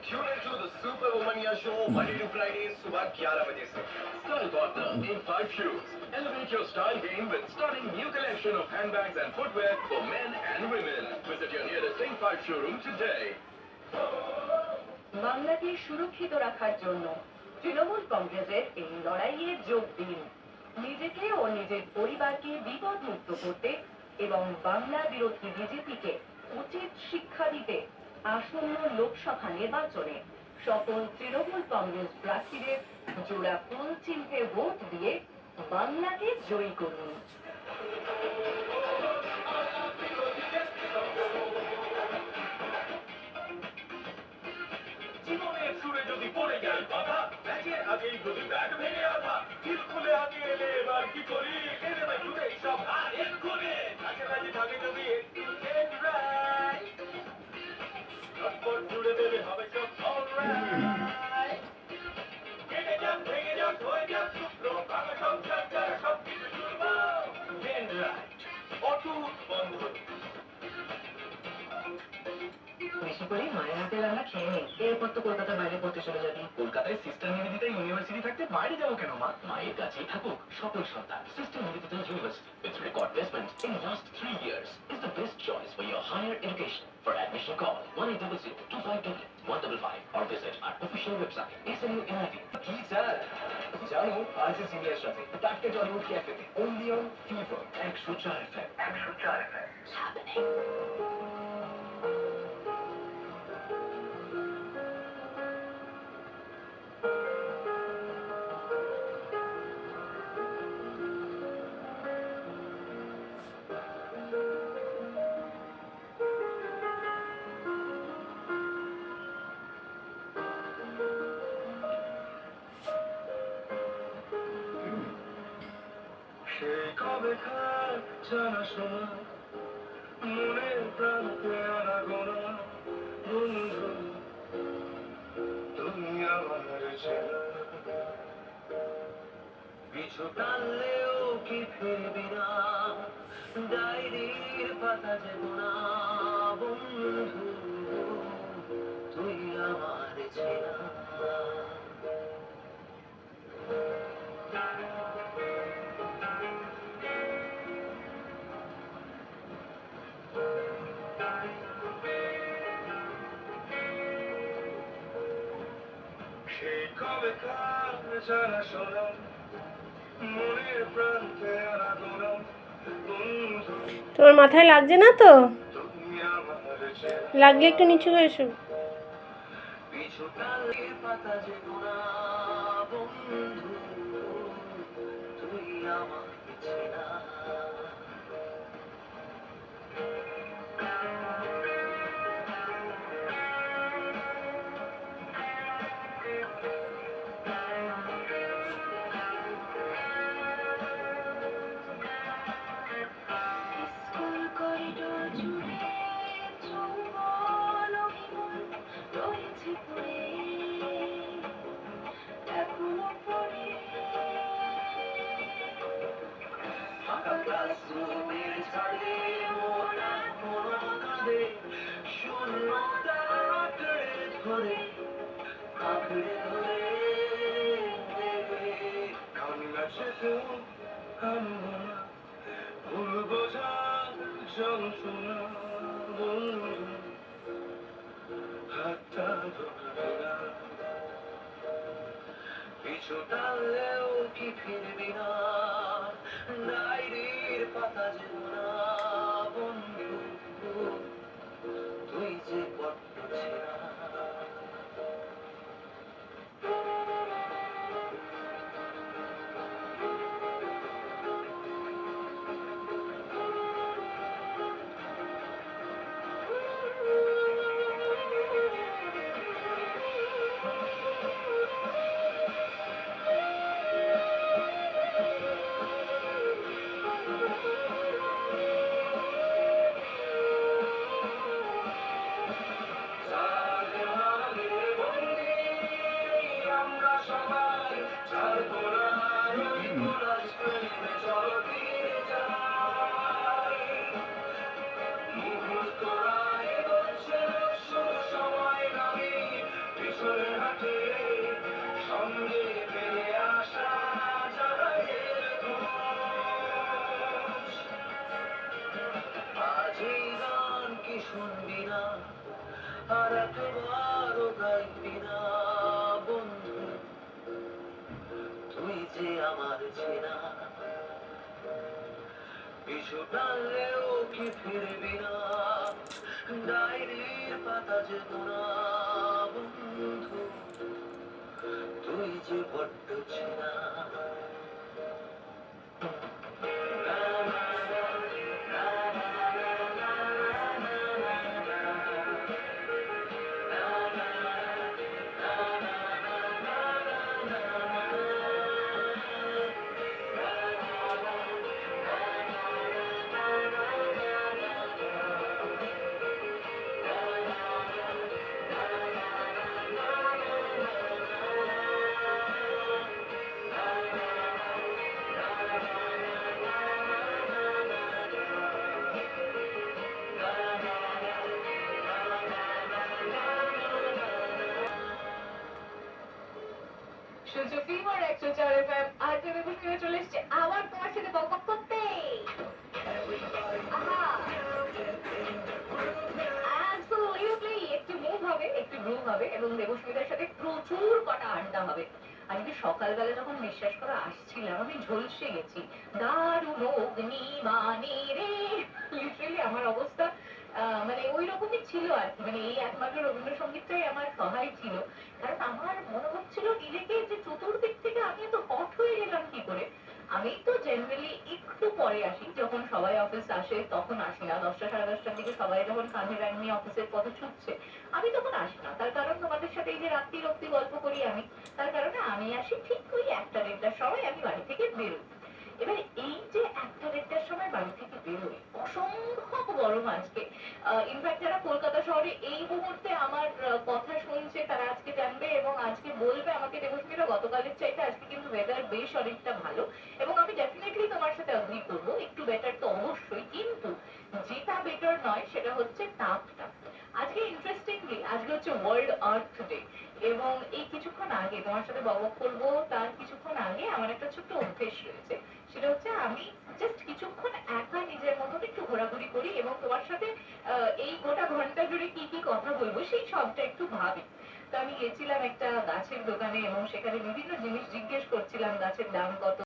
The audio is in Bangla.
Tune into the Super Womania Show Monday to Friday सुबह 11 बजे से। Style partner in 5 shoes. Elevate your style game with stunning new collection of handbags and footwear for men and women. Visit your nearest in 5 showroom today. বাংলাকে সুরক্ষিত রাখার জন্য তৃণমূল কংগ্রেসের এই লড়াইয়ে যোগ দিন। নিজেকে ও নিজের পরিবারকে বিপদমুক্ত করতে এবং বাংলা বিরোধী বিজেপিকে উচিত শিক্ষা দিতে আসন্ন লোকসভা নির্বাচনে সকল তৃণমূল কংগ্রেস প্রার্থীদের জোড়া ফুল চিহ্নে ভোট দিয়ে বাংলাকে জয়ী করুন। জীবনের সুরে যদি পড়ে যায় বাধা, ম্যাচের আগেই যদি ব্যাট ভেঙে আধা, দিল খুলে আগে এলে এবার কি করি, এনে ভাই ছুটে সব আরেক করে কাছে কাছে থাকে যদি একটু get right, ঝটপট জুড়ে দেবে হবে সব alright, কেটে যাক ভেঙে যাক হয়ে যাক টুকরো ভাঙা সংসার যারা সব কিছু জুড়বো get right, অটুট বন্ধন। বেশি করে মায়ের হাতে রান্না খেয়ে নেই, এরপর তো কলকাতার বাইরে পড়তে চলে যাবি। কলকাতায় সিস্টার নিবেদিতা ইউনিভার্সিটি থাকতে বাইরে যাবো কেন মা? মায়ের কাছেই থাকুক সকল সন্তান। Sister Nivedita university with record placement in last 3 years is the best choice for your higher education. For admission call 180025 or visit our official website SMUNIV. কি স্যার জানো আজ সিনিয়র সাথে টাটকা টলিউড ক্যাফেতে only on Fever 104 FM 104 FM happening. সেই কবেকার জানাশোনা মনের প্রান্তে আনাগোনা বন্ধু তুমি আমার চেনা, পিছু টানলেও কি ফিরবি না, ডায়েরির পাতা যে গোনা বন্ধু তুই আমার চেনা। সেই কবেকার জানাশোনা মনের প্রান্তে আনাগোনা বন্ধু তোমার মাথায় লাগছে না তো? তুমি আমার চেনা, লাগলে একটু নিচু হয়ে এসো। পিছু টানলে পাতা যে গোনা বন্ধু তুই আমার চেনা। স্কুল করিডোর জুড়ে চুম্বন অভিমান রয়েছে পড়ে, এখনো পড়ে ফাঁকা ক্লাসরুমের ছাদে মোরা কোনো কাঁধে শূন্যতা আঁকড়ে ধরে কান্না চেপেও কান্না ভুল বোঝা যন্ত্রণা বন্ধু হাতটা ধরবে না, পিছু টানলেও কি ফিরবি না, ডায়েরির পাতা যে গোনা বন্ধু তুই যে বড্ড চেনা। একবারও গাইবি না বন্ধু, তুই যে আমার চেনা, পিছু টানলেও কি ফিরবি না, ডায়েরির পাতা যে গোনা বন্ধু, তুই যে বড্ড চেনা। সূর্য ফিল্ম আর 104 FM আজ আমি বুঝতে চলে এসেছি আবার তোমার সাথে বকবক করতে। আহা অ্যাবসলিউটলি একটু মুভ হবে, একটু গ্রুভ হবে এবং দেবস্মিতার সাথে প্রচুর কটা আড্ডা হবে। আজকে সকালবেলা যখন বিশ্বাস করা আসছিলাম আমি ঝলসে গেছি। দারুণ অগ্নি মানে রে, লিটারালি আমার অবস্থা মানে ওই রকমই ছিল আর কি। মানে এই একমাত্র রবীন্দ্রসঙ্গীতটাই আমার সহায় ছিল, কারণ আমার মনে হচ্ছিল নিজেকে যে চতুর্দিক থেকে আমি এত হট হয়ে গেলাম কি করে। আমি তো জেনারেলি একটু পরে আসি, যখন সবাই অফিস আসে তখন আসি না। 10টা সাড়ে 10টার দিকে সবাই যখন কাঁধে ব্যাগ নিয়ে অফিসের পথে ছুটছে আমি তখন আসি না। তার কারণ তোমাদের সাথে এই যে রাত্রি রক্তি গল্প করি আমি, তার কারণে আমি আসি ঠিক ওই 1টা-1.5টার সময় আমি বাড়ি থেকে বেরোই। এবার এই যে 1টা-1.5টার সময় বাড়ি থেকে বেরোই, অসম্ভব গরম আজকে। ইনফ্যাক্ট যারা কলকাতা শহরে এই মুহূর্তে আমার কথা শুনছে তারা আজকে জানবে এবং আজকে বলবে আমাকে, দেবস্মিতা গতকালের চাইতে আজকে কিন্তু ওয়েদার বেশ অনেকটা ভালো। এবং আমি ডেফিনেটলি তোমার সাথে অ্যাগ্রি করবো, একটু বেটার তো অবশ্যই, কিন্তু যেটা বেটার নয় সেটা হচ্ছে তাপটা। আজকে ইন্টারেস্টিংলি আজকে হচ্ছে ওয়ার্ল্ড আর্থ ডে এবং এই কিছুক্ষণ আগে তোমার সাথে বকবক করবো তার কিছুক্ষণ আগে আমার একটা ছোট্ট অভ্যেস রয়েছে। সেটা হচ্ছে আমি জাস্ট কিছুক্ষণ একা নিজের মতন একটু ঘোরাঘুরি করি এবং তোমার সাথে এই গোটা ঘন্টা জুড়ে কি কি কথা বলবো সেই সবটা একটু ভাবি। তো আমি গেছিলাম একটা গাছের দোকানে এবং সেখানে বিভিন্ন জিনিস জিজ্ঞেস করছিলাম, গাছের দাম কত,